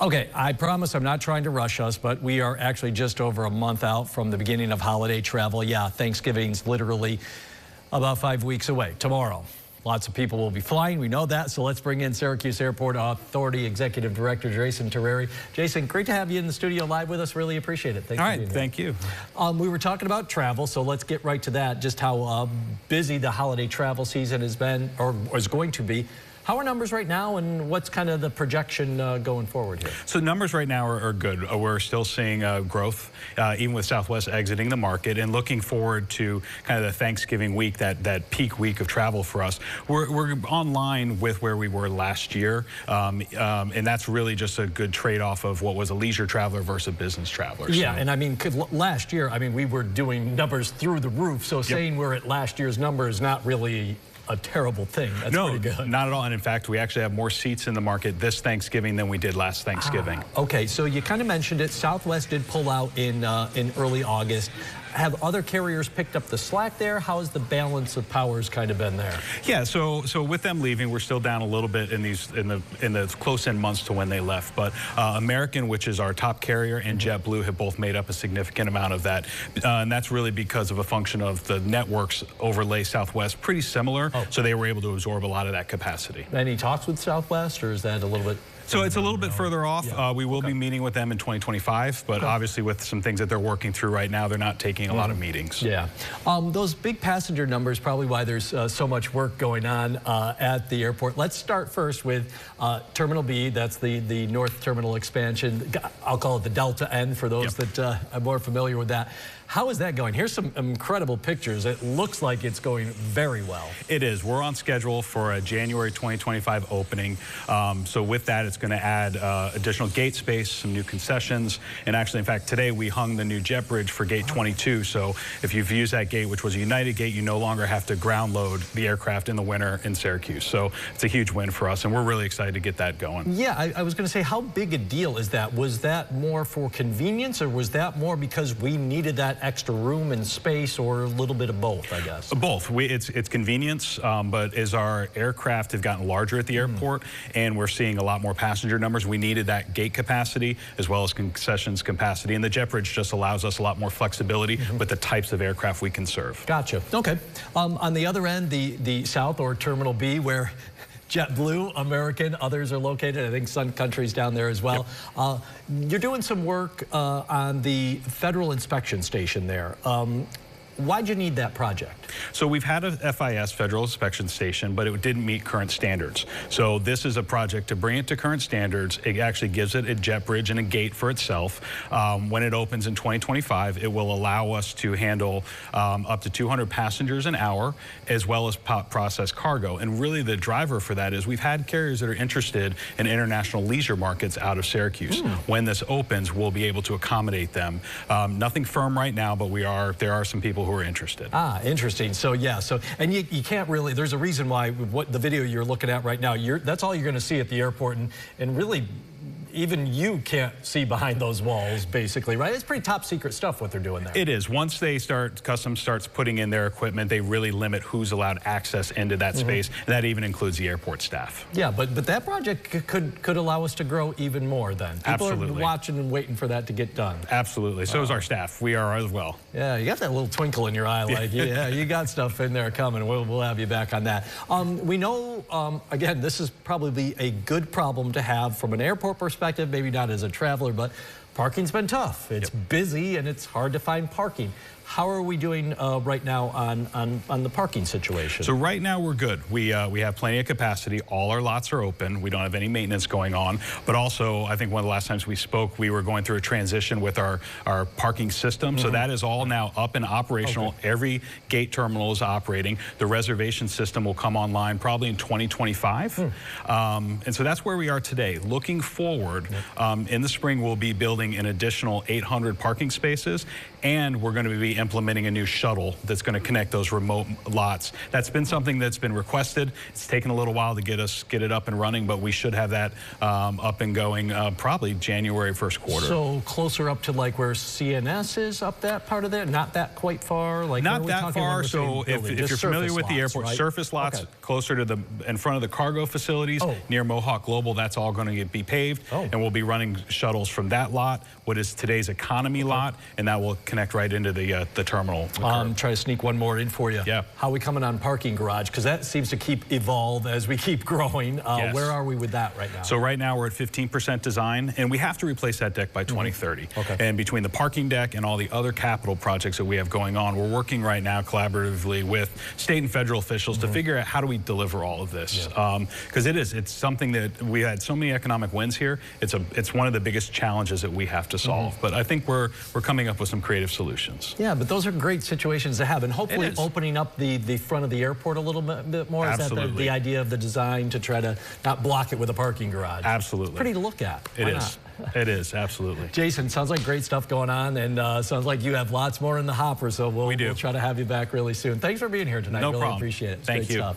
Okay, I promise I'm not trying to rush us, but we are actually just over a month out from the beginning of holiday travel. Yeah, Thanksgiving's literally about 5 weeks away, tomorrow. Lots of people will be flying, we know that, so let's bring in Syracuse Airport Authority Executive Director Jason Terreri. Jason, great to have you in the studio live with us, really appreciate it. Thanks for being here. Thank you. We were talking about travel, so let's get right to that, just how busy the holiday travel season has been, or is going to be. How are numbers right now, and what's kind of the projection going forward here? So numbers right now are good. We're still seeing growth, even with Southwest exiting the market, and looking forward to kind of the Thanksgiving week, that peak week of travel for us. We're online with where we were last year, and that's really just a good trade-off of what was a leisure traveler versus a business traveler. Yeah, so. and I mean, last year, I mean, we were doing numbers through the roof, so saying we're at last year's number is not really a terrible thing. That's pretty good. Not at all. And in fact, we actually have more seats in the market this Thanksgiving than we did last Thanksgiving. Okay, so you kind of mentioned it. Southwest did pull out in early August. Have other carriers picked up the slack there? How has the balance of powers kind of been there? Yeah, so with them leaving, we're still down a little bit in the close-in months to when they left. But American, which is our top carrier, and JetBlue have both made up a significant amount of that, and that's really because of a function of the networks overlay Southwest pretty similar, so they were able to absorb a lot of that capacity. Any talks with Southwest, or is that a little bit? So it's a little bit further off. Yeah. We will be meeting with them in 2025, but obviously with some things that they're working through right now, they're not taking a lot of meetings. Yeah. Those big passenger numbers, probably why there's so much work going on at the airport. Let's start first with Terminal B. That's the North Terminal expansion. I'll call it the Delta N for those that are more familiar with that. How is that going? Here's some incredible pictures. It looks like it's going very well. It is. We're on schedule for a January 2025 opening. So with that, it's going to add additional gate space, some new concessions, and actually, in fact, today we hung the new jet bridge for gate 22. So if you've used that gate, which was a United gate, you no longer have to ground load the aircraft in the winter in Syracuse. So it's a huge win for us, and we're really excited to get that going. Yeah, I was going to say, how big a deal is that? Was that more for convenience, or was that more because we needed that extra room and space, or a little bit of both, I guess? Both. It's convenience, but as our aircraft have gotten larger at the airport and we're seeing a lot more passenger numbers, we needed that gate capacity as well as concessions capacity, and the jet bridge just allows us a lot more flexibility with the types of aircraft we can serve. Gotcha. Okay. On the other end, the South, or Terminal B, where JetBlue, American, others are located. I think Sun Country's down there as well. You're doing some work on the federal inspection station there. Why'd you need that project? So we've had a FIS, Federal Inspection Station, but it didn't meet current standards. So this is a project to bring it to current standards. It actually gives it a jet bridge and a gate for itself. When it opens in 2025, it will allow us to handle up to 200 passengers an hour, as well as process cargo. And really the driver for that is we've had carriers that are interested in international leisure markets out of Syracuse. When this opens, we'll be able to accommodate them. Nothing firm right now, but there are some people who are interested. Interesting. So yeah, and you can't really, there's a reason why what the video you're looking at right now, that's all you're going to see at the airport, and really even you can't see behind those walls, basically, right? It's pretty top secret stuff what they're doing there. It is. Once Customs starts putting in their equipment, they really limit who's allowed access into that space, and that even includes the airport staff. Yeah, but that project could allow us to grow even more then. People are watching and waiting for that to get done. Absolutely. So is our staff. We are as well. Yeah, you got that little twinkle in your eye, like, yeah, you got stuff in there coming. We'll have you back on that. We know, again, this is probably a good problem to have from an airport perspective, maybe not as a traveler, but parking's been tough. It's busy and it's hard to find parking. How are we doing right now on the parking situation? So right now we're good. We have plenty of capacity. All our lots are open. We don't have any maintenance going on. But also, I think one of the last times we spoke, we were going through a transition with our parking system. So that is all now up and operational. Every gate terminal is operating. The reservation system will come online probably in 2025. And so that's where we are today. Looking forward, in the spring we'll be building building an additional 800 parking spaces, and we're going to be implementing a new shuttle that's going to connect those remote lots. That's been something that's been requested. It's taken a little while to get it up and running, but we should have that up and going probably January first quarter. So closer up to like where CNS is, up that part of there? Not that quite far? Like, not that far. So if you're familiar with the airport, right? surface lots closer to in front of the cargo facilities near Mohawk Global, that's all going to be paved, and we'll be running shuttles from that lot, what is today's economy lot, and that will connect right into the terminal. Try to sneak one more in for you. Yeah. How are we coming on parking garage? Because that seems to keep evolve as we keep growing. Yes. Where are we with that right now? So right now we're at 15% design, and we have to replace that deck by 2030. And between the parking deck and all the other capital projects that we have going on, we're working right now collaboratively with state and federal officials to figure out how do we deliver all of this. Because it's something that we had so many economic wins here. It's one of the biggest challenges that we have to solve. But I think we're coming up with some creative solutions. Yeah, but those are great situations to have, and hopefully opening up the front of the airport a little bit more. Absolutely. Is that the idea of the design, to try to not block it with a parking garage? Absolutely. It's pretty to look at. It is. It is, absolutely. Jason, sounds like great stuff going on, and sounds like you have lots more in the hopper, so we'll try to have you back really soon. Thanks for being here tonight. No really problem. Appreciate it. It's Thank great you. Stuff.